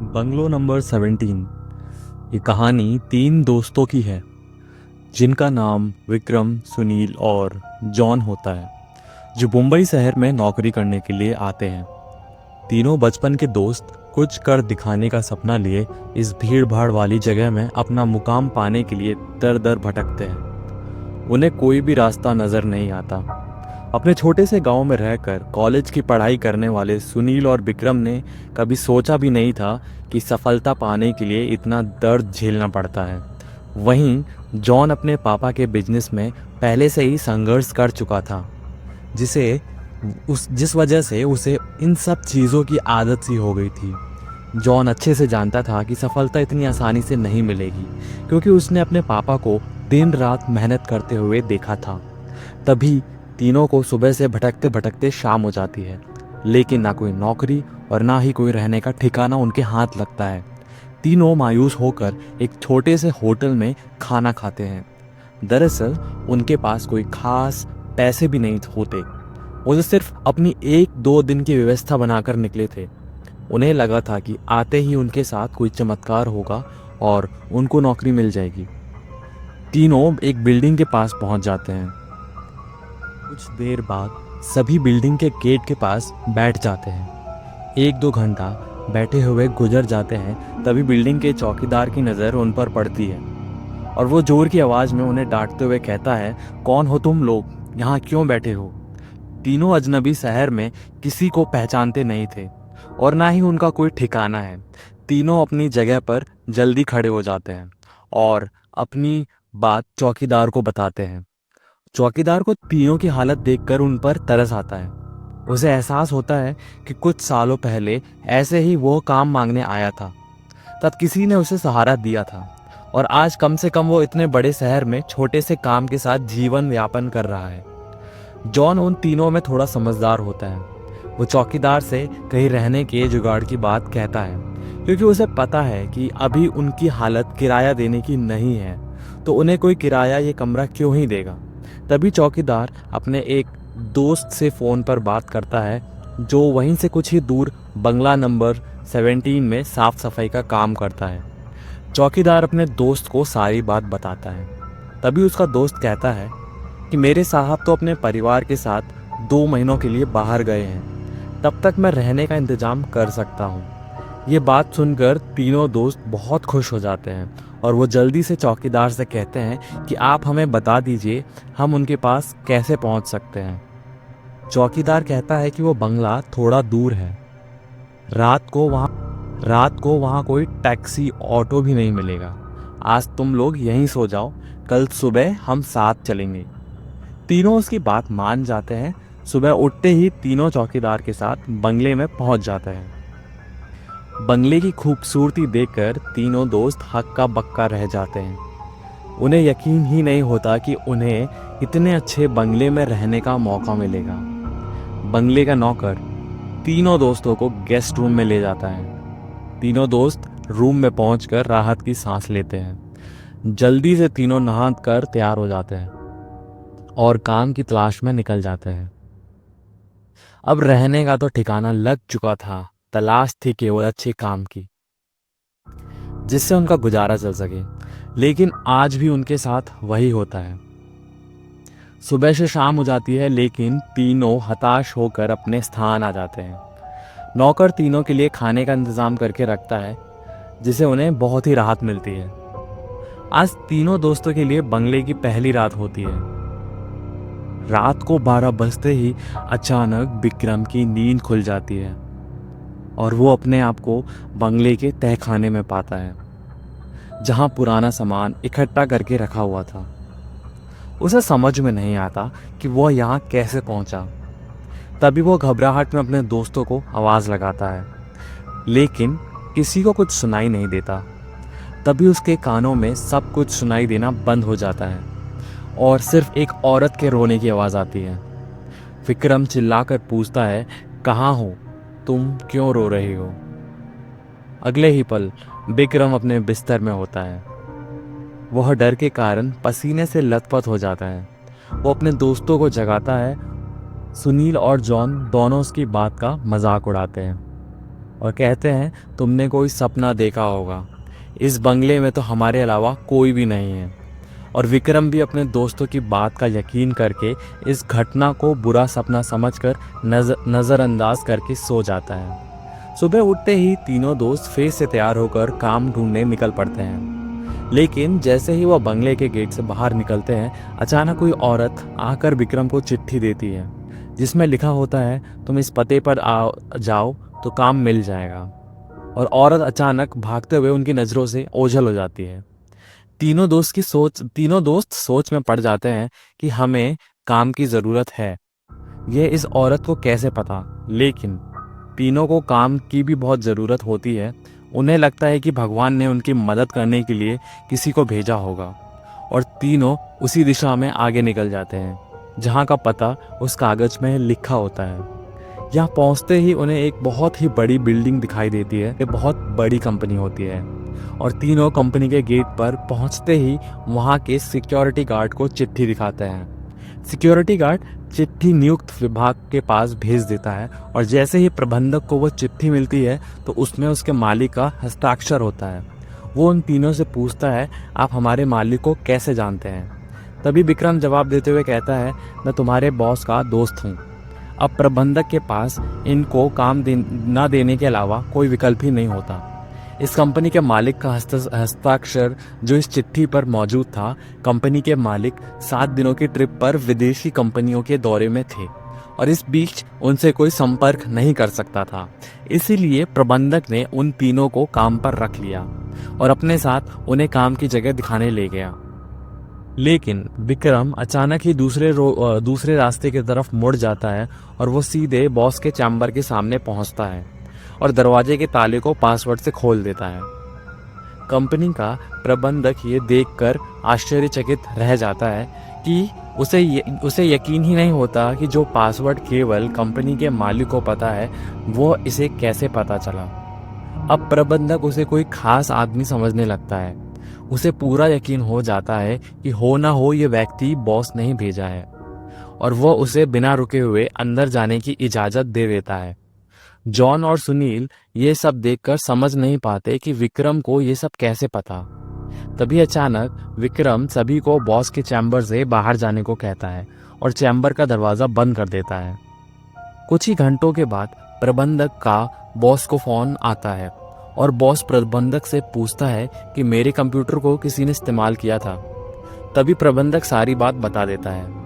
Bungalow number 17। ये कहानी तीन दोस्तों की है जिनका नाम विक्रम, सुनील और जॉन होता है, जो मुंबई शहर में नौकरी करने के लिए आते हैं। तीनों बचपन के दोस्त कुछ कर दिखाने का सपना लिए इस भीड़ भाड़ वाली जगह में अपना मुकाम पाने के लिए दर दर भटकते हैं। उन्हें कोई भी रास्ता नजर नहीं आता। अपने छोटे से गांव में रहकर कॉलेज की पढ़ाई करने वाले सुनील और विक्रम ने कभी सोचा भी नहीं था कि सफलता पाने के लिए इतना दर्द झेलना पड़ता है। वहीं जॉन अपने पापा के बिजनेस में पहले से ही संघर्ष कर चुका था, जिस वजह से उसे इन सब चीज़ों की आदत सी हो गई थी। जॉन अच्छे से जानता था कि सफलता इतनी आसानी से नहीं मिलेगी, क्योंकि उसने अपने पापा को दिन रात मेहनत करते हुए देखा था। तभी तीनों को सुबह से भटकते भटकते शाम हो जाती है, लेकिन ना कोई नौकरी और ना ही कोई रहने का ठिकाना उनके हाथ लगता है। तीनों मायूस होकर एक छोटे से होटल में खाना खाते हैं। दरअसल उनके पास कोई खास पैसे भी नहीं होते। वो तो सिर्फ अपनी एक दो दिन की व्यवस्था बनाकर निकले थे। उन्हें लगा था कि आते ही उनके साथ कोई चमत्कार होगा और उनको नौकरी मिल जाएगी। तीनों एक बिल्डिंग के पास पहुंच जाते हैं। कुछ देर बाद सभी बिल्डिंग के गेट के पास बैठ जाते हैं। एक दो घंटा बैठे हुए गुजर जाते हैं, तभी बिल्डिंग के चौकीदार की नज़र उन पर पड़ती है और वो जोर की आवाज़ में उन्हें डांटते हुए कहता है, कौन हो तुम लोग, यहाँ क्यों बैठे हो? तीनों अजनबी शहर में किसी को पहचानते नहीं थे और ना ही उनका कोई ठिकाना है। तीनों अपनी जगह पर जल्दी खड़े हो जाते हैं और अपनी बात चौकीदार को बताते हैं। चौकीदार को तीनों की हालत देखकर उन पर तरस आता है। उसे एहसास होता है कि कुछ सालों पहले ऐसे ही वो काम मांगने आया था। तब किसी ने उसे सहारा दिया था और आज कम से कम वो इतने बड़े शहर में छोटे से काम के साथ जीवन यापन कर रहा है। जॉन उन तीनों में थोड़ा समझदार होता है। वो चौकीदार से कहीं रहने के जुगाड़ की बात कहता है, क्योंकि उसे पता है कि अभी उनकी हालत किराया देने की नहीं है, तो उन्हें कोई किराया ये कमरा क्यों ही देगा। तभी चौकीदार अपने एक दोस्त से फ़ोन पर बात करता है, जो वहीं से कुछ ही दूर बंगला नंबर 17 में साफ सफाई का काम करता है। चौकीदार अपने दोस्त को सारी बात बताता है। तभी उसका दोस्त कहता है कि मेरे साहब तो अपने परिवार के साथ 2 महीनों के लिए बाहर गए हैं, तब तक मैं रहने का इंतज़ाम कर सकता हूँ। ये बात सुनकर तीनों दोस्त बहुत खुश हो जाते हैं और वो जल्दी से चौकीदार से कहते हैं कि आप हमें बता दीजिए हम उनके पास कैसे पहुंच सकते हैं। चौकीदार कहता है कि वो बंगला थोड़ा दूर है। रात को वहाँ कोई टैक्सी ऑटो भी नहीं मिलेगा। आज तुम लोग यहीं सो जाओ, कल सुबह हम साथ चलेंगे। तीनों उसकी बात मान जाते हैं। सुबह उठते ही तीनों चौकीदार के साथ बंगले में पहुंच जाते हैं। बंगले की खूबसूरती देखकर तीनों दोस्त हक्का बक्का रह जाते हैं। उन्हें यकीन ही नहीं होता कि उन्हें इतने अच्छे बंगले में रहने का मौका मिलेगा। बंगले का नौकर तीनों दोस्तों को गेस्ट रूम में ले जाता है। तीनों दोस्त रूम में पहुंचकर राहत की सांस लेते हैं। जल्दी से तीनों नहा कर तैयार हो जाते हैं और काम की तलाश में निकल जाते हैं। अब रहने का तो ठिकाना लग चुका था, तलाश थी केवल अच्छे काम की, जिससे उनका गुजारा चल सके। लेकिन आज भी उनके साथ वही होता है। सुबह से शाम हो जाती है, लेकिन तीनों हताश होकर अपने स्थान आ जाते हैं। नौकर तीनों के लिए खाने का इंतजाम करके रखता है, जिसे उन्हें बहुत ही राहत मिलती है। आज तीनों दोस्तों के लिए बंगले की पहली रात होती है। रात को 12 बजते ही अचानक विक्रम की नींद खुल जाती है और वो अपने आप को बंगले के तहखाने में पाता है, जहां पुराना सामान इकट्ठा करके रखा हुआ था। उसे समझ में नहीं आता कि वह यहाँ कैसे पहुंचा। तभी वो घबराहट में अपने दोस्तों को आवाज़ लगाता है, लेकिन किसी को कुछ सुनाई नहीं देता। तभी उसके कानों में सब कुछ सुनाई देना बंद हो जाता है और सिर्फ एक औरत के रोने की आवाज़ आती है। विक्रम चिल्लाकर पूछता है, कहाँ हो तुम, क्यों रो रही हो? अगले ही पल विक्रम अपने बिस्तर में होता है। वह डर के कारण पसीने से लथपथ हो जाता है। वो अपने दोस्तों को जगाता है। सुनील और जॉन दोनों उसकी बात का मजाक उड़ाते हैं। और कहते हैं तुमने कोई सपना देखा होगा, इस बंगले में तो हमारे अलावा कोई भी नहीं है। और विक्रम भी अपने दोस्तों की बात का यकीन करके इस घटना को बुरा सपना समझकर नज़रअंदाज करके सो जाता है। सुबह उठते ही तीनों दोस्त फिर से तैयार होकर काम ढूंढने निकल पड़ते हैं। लेकिन जैसे ही वह बंगले के गेट से बाहर निकलते हैं, अचानक कोई औरत आकर विक्रम को चिट्ठी देती है, जिसमें लिखा होता है तुम इस पते पर जाओ तो काम मिल जाएगा। और औरत अचानक भागते हुए उनकी नज़रों से ओझल हो जाती है। तीनों दोस्त सोच में पड़ जाते हैं कि हमें काम की ज़रूरत है। यह इस औरत को कैसे पता, लेकिन तीनों को काम की भी बहुत ज़रूरत होती है। उन्हें लगता है कि भगवान ने उनकी मदद करने के लिए किसी को भेजा होगा, और तीनों उसी दिशा में आगे निकल जाते हैं जहाँ का पता उस कागज़ में लिखा होता है। यहाँ पहुँचते ही उन्हें एक बहुत ही बड़ी बिल्डिंग दिखाई देती है। ये बहुत बड़ी कंपनी होती है, और तीनों कंपनी के गेट पर पहुँचते ही वहाँ के सिक्योरिटी गार्ड को चिट्ठी दिखाते हैं। सिक्योरिटी गार्ड चिट्ठी नियुक्त विभाग के पास भेज देता है, और जैसे ही प्रबंधक को वो चिट्ठी मिलती है तो उसमें उसके मालिक का हस्ताक्षर होता है। वो उन तीनों से पूछता है आप हमारे मालिक को कैसे जानते हैं। तभी विक्रम जवाब देते हुए कहता है मैं तुम्हारे बॉस का दोस्त हूँ। अब प्रबंधक के पास इनको काम ना देने के अलावा कोई विकल्प ही नहीं होता। इस कंपनी के मालिक का हस्ताक्षर जो इस चिट्ठी पर मौजूद था, कंपनी के मालिक 7 दिनों की ट्रिप पर विदेशी कंपनियों के दौरे में थे और इस बीच उनसे कोई संपर्क नहीं कर सकता था। इसीलिए प्रबंधक ने उन तीनों को काम पर रख लिया और अपने साथ उन्हें काम की जगह दिखाने ले गया। लेकिन विक्रम अचानक ही दूसरे रास्ते की तरफ मुड़ जाता है और वो सीधे बॉस के चैम्बर के सामने पहुंचता है और दरवाजे के ताले को पासवर्ड से खोल देता है। कंपनी का प्रबंधक ये देखकर आश्चर्यचकित रह जाता है कि उसे यकीन ही नहीं होता कि जो पासवर्ड केवल कंपनी के मालिक को पता है वो इसे कैसे पता चला। अब प्रबंधक उसे कोई खास आदमी समझने लगता है। उसे पूरा यकीन हो जाता है कि हो ना हो ये व्यक्ति बॉस ने ही भेजा है और वो उसे बिना रुके हुए अंदर जाने की इजाज़त दे देता है। जॉन और सुनील ये सब देखकर समझ नहीं पाते कि विक्रम को ये सब कैसे पता। तभी अचानक विक्रम सभी को बॉस के चैम्बर से बाहर जाने को कहता है और चैम्बर का दरवाज़ा बंद कर देता है। कुछ ही घंटों के बाद प्रबंधक का बॉस को फ़ोन आता है और बॉस प्रबंधक से पूछता है कि मेरे कंप्यूटर को किसी ने इस्तेमाल किया था। तभी प्रबंधक सारी बात बता देता है।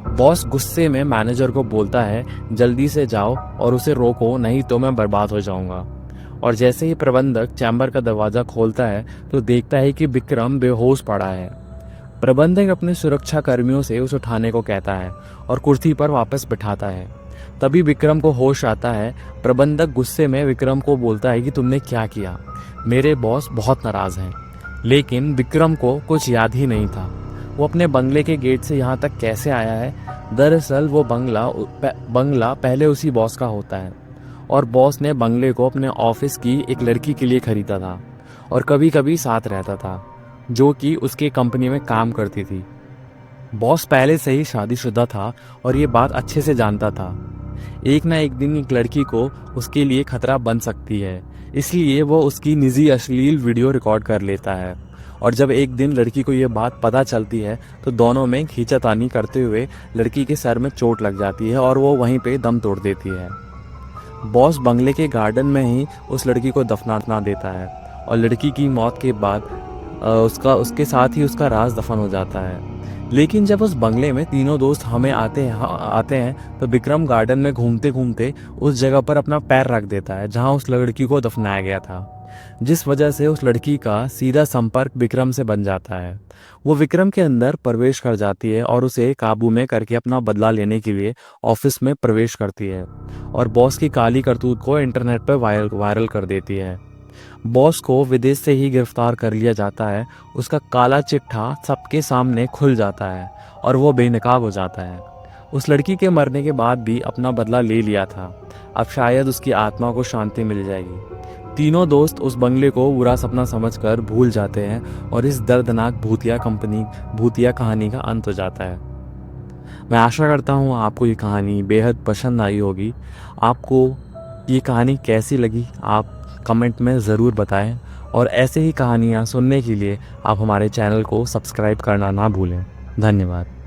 बॉस गुस्से में मैनेजर को बोलता है जल्दी से जाओ और उसे रोको, नहीं तो मैं बर्बाद हो जाऊंगा। और जैसे ही प्रबंधक चैम्बर का दरवाज़ा खोलता है तो देखता है कि विक्रम बेहोश पड़ा है। प्रबंधक अपने सुरक्षा कर्मियों से उसे उठाने को कहता है और कुर्सी पर वापस बिठाता है। तभी विक्रम को होश आता है। प्रबंधक गुस्से में विक्रम को बोलता है कि तुमने क्या किया, मेरे बॉस बहुत नाराज़ हैं। लेकिन विक्रम को कुछ याद ही नहीं था वो अपने बंगले के गेट से यहाँ तक कैसे आया है। दरअसल वो बंगला पहले उसी बॉस का होता है और बॉस ने बंगले को अपने ऑफिस की एक लड़की के लिए खरीदा था और कभी कभी साथ रहता था, जो कि उसके कंपनी में काम करती थी। बॉस पहले से ही शादीशुदा था और ये बात अच्छे से जानता था। एक ना एक दिन एक लड़की को उसके लिए खतरा बन सकती है, इसलिए वो उसकी निजी अश्लील वीडियो रिकॉर्ड कर लेता है। और जब एक दिन लड़की को ये बात पता चलती है तो दोनों में खींचातानी करते हुए लड़की के सर में चोट लग जाती है और वो वहीं पे दम तोड़ देती है। बॉस बंगले के गार्डन में ही उस लड़की को दफना देता है और लड़की की मौत के बाद उसके साथ ही उसका राज दफन हो जाता है। लेकिन जब उस बंगले में तीनों दोस्त आते हैं तो विक्रम गार्डन में घूमते घूमते उस जगह पर अपना पैर रख देता है जहां उस लड़की को दफनाया गया था, जिस वजह से उस लड़की का सीधा संपर्क विक्रम से बन जाता है। वो विक्रम के अंदर प्रवेश कर जाती है और उसे काबू में करके अपना बदला लेने के लिए ऑफिस में प्रवेश करती है और बॉस की काली करतूत को इंटरनेट पर वायरल कर देती है। बॉस को विदेश से ही गिरफ्तार कर लिया जाता है। उसका काला चिट्ठा सबके सामने खुल जाता है और वो बेनकाब हो जाता है। उस लड़की के मरने के बाद भी अपना बदला ले लिया था, अब शायद उसकी आत्मा को शांति मिल जाएगी। तीनों दोस्त उस बंगले को बुरा सपना समझकर भूल जाते हैं और इस दर्दनाक भूतिया कहानी का अंत हो जाता है। मैं आशा करता हूँ आपको ये कहानी बेहद पसंद आई होगी। आपको ये कहानी कैसी लगी आप कमेंट में ज़रूर बताएं और ऐसे ही कहानियाँ सुनने के लिए आप हमारे चैनल को सब्सक्राइब करना ना भूलें। धन्यवाद।